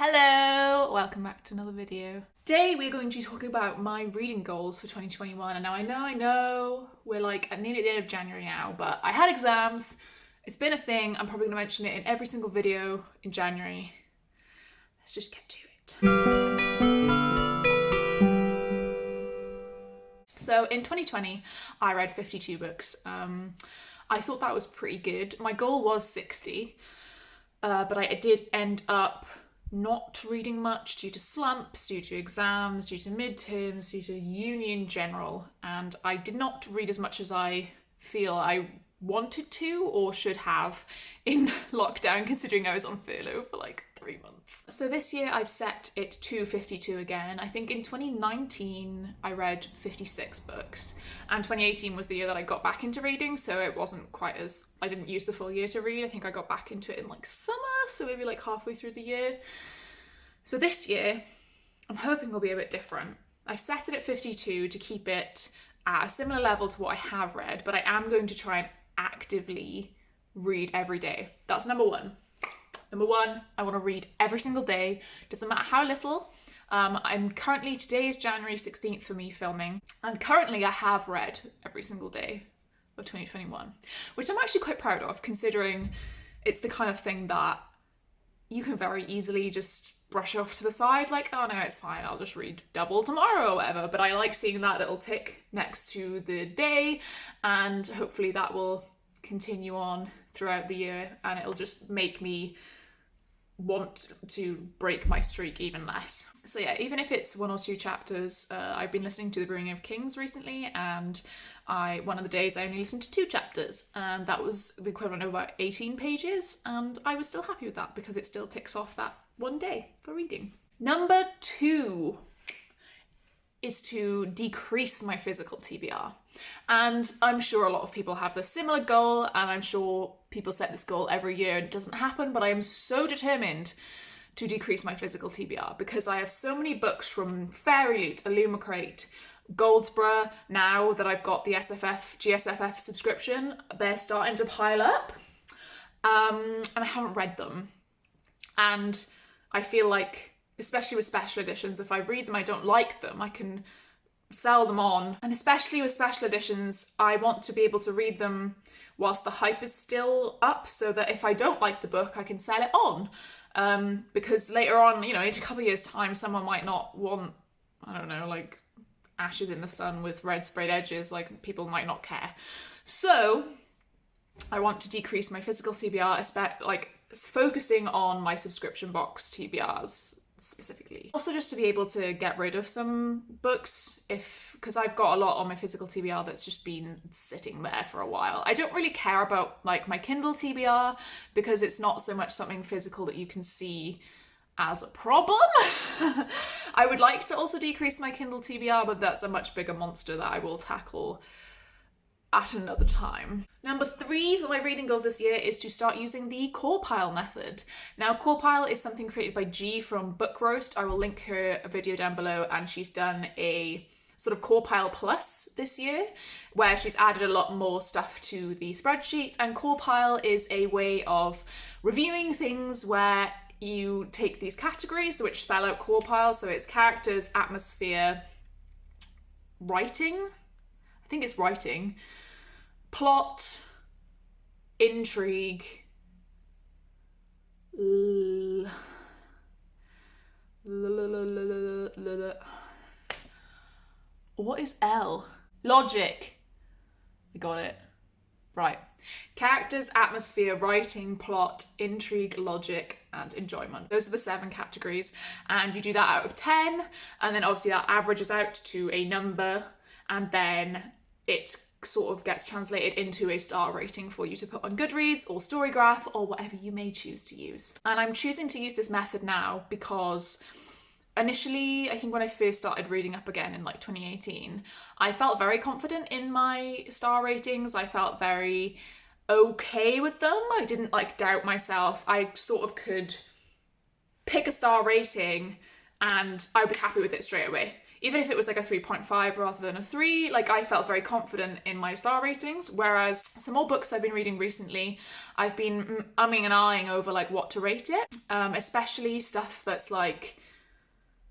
Hello! Welcome back to another video. Today we're going to be talking about my reading goals for 2021, and now I know we're like nearly at the end of January now, but I had exams, it's been a thing, I'm probably going to mention it in every single video in January. Let's just get to it. So in 2020 I read 52 books. I thought that was pretty good. My goal was 60, but I did end up not reading much due to slumps, due to exams, due to midterms, due to uni in general, and I did not read as much as I feel I wanted to or should have in lockdown, considering I was on furlough for like 3 months. So this year I've set it to 52 again. I think in 2019 I read 56 books, and 2018 was the year that I got back into reading, so it wasn't quite as, I didn't use the full year to read. I think I got back into it in like summer, so maybe like halfway through the year. So this year I'm hoping will be a bit different. I've set it at 52 to keep it at a similar level to what I have read, but I am going to try and actively read every day. That's number one. Number one, I want to read every single day. Doesn't matter how little. Today is January 16th for me filming, and currently I have read every single day of 2021, which I'm actually quite proud of, considering it's the kind of thing that you can very easily just brush off to the side, like, oh no, it's fine, I'll just read double tomorrow or whatever. But I like seeing that little tick next to the day, and hopefully that will continue on throughout the year, and it'll just make me want to break my streak even less. So yeah, even if it's 1 or 2 chapters, I've been listening to The Brewing of Kings recently, and one of the days I only listened to 2 chapters, and that was the equivalent of about 18 pages, and I was still happy with that because it still ticks off that one day for reading. Number 2 is to decrease my physical TBR. And I'm sure a lot of people have this similar goal, and I'm sure people set this goal every year and it doesn't happen, but I am so determined to decrease my physical TBR because I have so many books from Fairy Loot, Illumicrate, Goldsborough. Now that I've got the GSFF subscription, they're starting to pile up, and I haven't read them. And I feel like, especially with special editions, if I read them, I don't like them, I can sell them on. And especially with special editions, I want to be able to read them whilst the hype is still up, so that if I don't like the book, I can sell it on. Because later on, in a couple of years' time, someone might not want, I don't know, like Ashes in the Sun with red sprayed edges, like people might not care. So I want to decrease my physical TBR, like focusing on my subscription box TBRs specifically. Also just to be able to get rid of some books, because I've got a lot on my physical TBR that's just been sitting there for a while. I don't really care about like my Kindle TBR because it's not so much something physical that you can see as a problem. I would like to also decrease my Kindle TBR, but that's a much bigger monster that I will tackle at another time. Number 3 for my reading goals this year is to start using the Corepile method. Now, Corepile is something created by G from Book Roast. I will link her a video down below, and she's done a sort of Corepile Plus this year, where she's added a lot more stuff to the spreadsheets. And Corepile is a way of reviewing things where you take these categories which spell out Corepile, so it's characters, atmosphere, writing, I think it's writing, plot, intrigue, what is L? Logic. I got it. Right. Characters, atmosphere, writing, plot, intrigue, logic, and enjoyment. Those are the 7 categories, and you do that out of 10, and then obviously that averages out to a number, and then it sort of gets translated into a star rating for you to put on Goodreads or Storygraph or whatever you may choose to use. And I'm choosing to use this method now because initially, I think when I first started reading up again in like 2018, I felt very confident in my star ratings. I felt very okay with them. I didn't like doubt myself. I sort of could pick a star rating and I would be happy with it straight away. even if it was like a 3.5 rather than a 3, like I felt very confident in my star ratings. Whereas some more books I've been reading recently, I've been umming and ahhing over like what to rate it, especially stuff that's like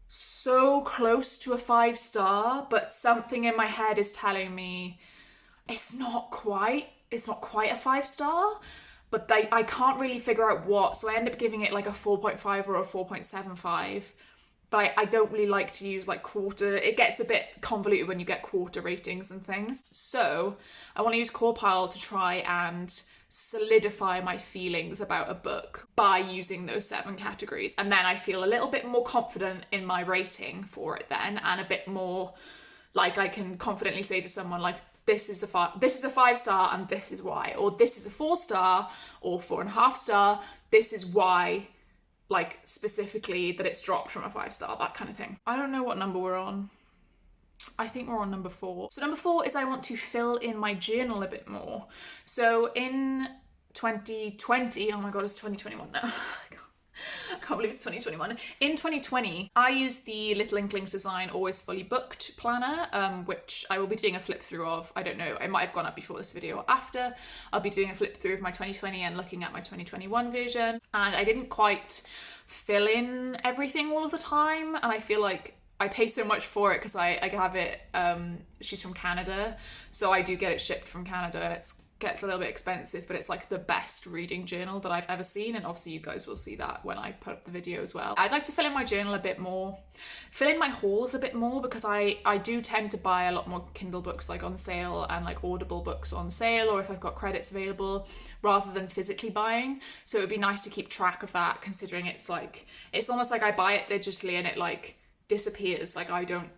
so close to a 5-star, but something in my head is telling me it's not quite a 5-star, but I can't really figure out what, so I end up giving it like a 4.5 or a 4.75. But I don't really like to use like quarter. It gets a bit convoluted when you get quarter ratings and things. So I want to use Corepile to try and solidify my feelings about a book by using those 7 categories. And then I feel a little bit more confident in my rating for it then, and a bit more like I can confidently say to someone like, this is a 5-star and this is why, or this is a 4-star or 4.5-star. This is why, like specifically that it's dropped from a 5-star, that kind of thing. I don't know what number we're on. I think we're on number 4. So number 4 is I want to fill in my journal a bit more. So in 2020, oh my god, it's 2021 now. I can't believe it's 2021. In 2020, I used the Little Inklings Design Always Fully Booked planner, which I will be doing a flip through of. I don't know, it might have gone up before this video or after. I'll be doing a flip through of my 2020 and looking at my 2021 version. And I didn't quite fill in everything all of the time. And I feel like I pay so much for it because I have it, she's from Canada. So I do get it shipped from Canada. It gets a little bit expensive, but it's like the best reading journal that I've ever seen, and obviously you guys will see that when I put up the video as well. I'd like to fill in my journal a bit more, fill in my hauls a bit more, because I do tend to buy a lot more Kindle books like on sale and like Audible books on sale, or if I've got credits available, rather than physically buying. So it would be nice to keep track of that, considering it's like, it's almost like I buy it digitally and it like disappears. Like I don't,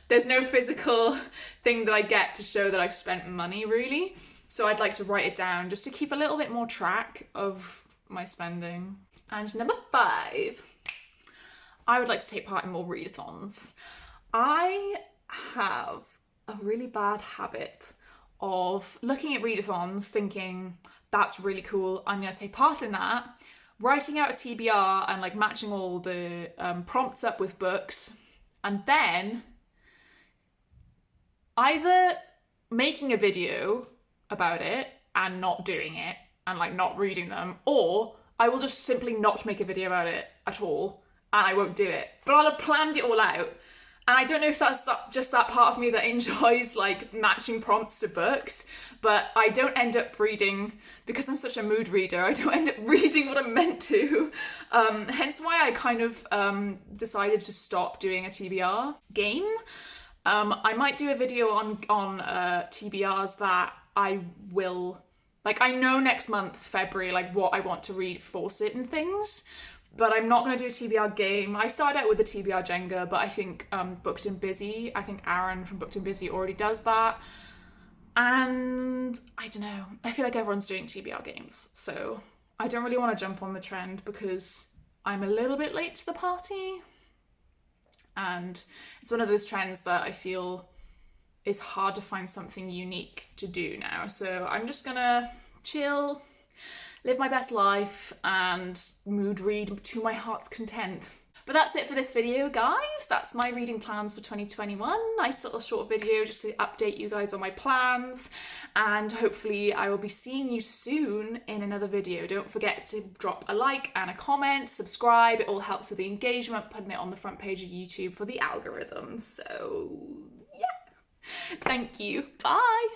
there's no physical thing that I get to show that I've spent money really. So I'd like to write it down just to keep a little bit more track of my spending. And number 5, I would like to take part in more readathons. I have a really bad habit of looking at readathons thinking, that's really cool, I'm going to take part in that, writing out a TBR and like matching all the prompts up with books, and then either making a video about it and not doing it and like not reading them, or I will just simply not make a video about it at all and I won't do it. But I'll have planned it all out. And I don't know if that's just that part of me that enjoys like matching prompts to books, but I don't end up reading, because I'm such a mood reader, I don't end up reading what I'm meant to. Hence why I kind of decided to stop doing a TBR game. I might do a video on TBRs that I will, like I know next month, February, like what I want to read for certain things, but I'm not going to do a TBR game. I started out with the TBR Jenga, but I think Booked and Busy, I think Aaron from Booked and Busy already does that. And I don't know, I feel like everyone's doing TBR games, so I don't really want to jump on the trend because I'm a little bit late to the party. And it's one of those trends that I feel is hard to find something unique to do now. So I'm just gonna chill, live my best life, and mood read to my heart's content. But that's it for this video, guys. That's my reading plans for 2021. Nice little short video just to update you guys on my plans. And hopefully I will be seeing you soon in another video. Don't forget to drop a like and a comment, subscribe. It all helps with the engagement, putting it on the front page of YouTube for the algorithm. So yeah, thank you. Bye.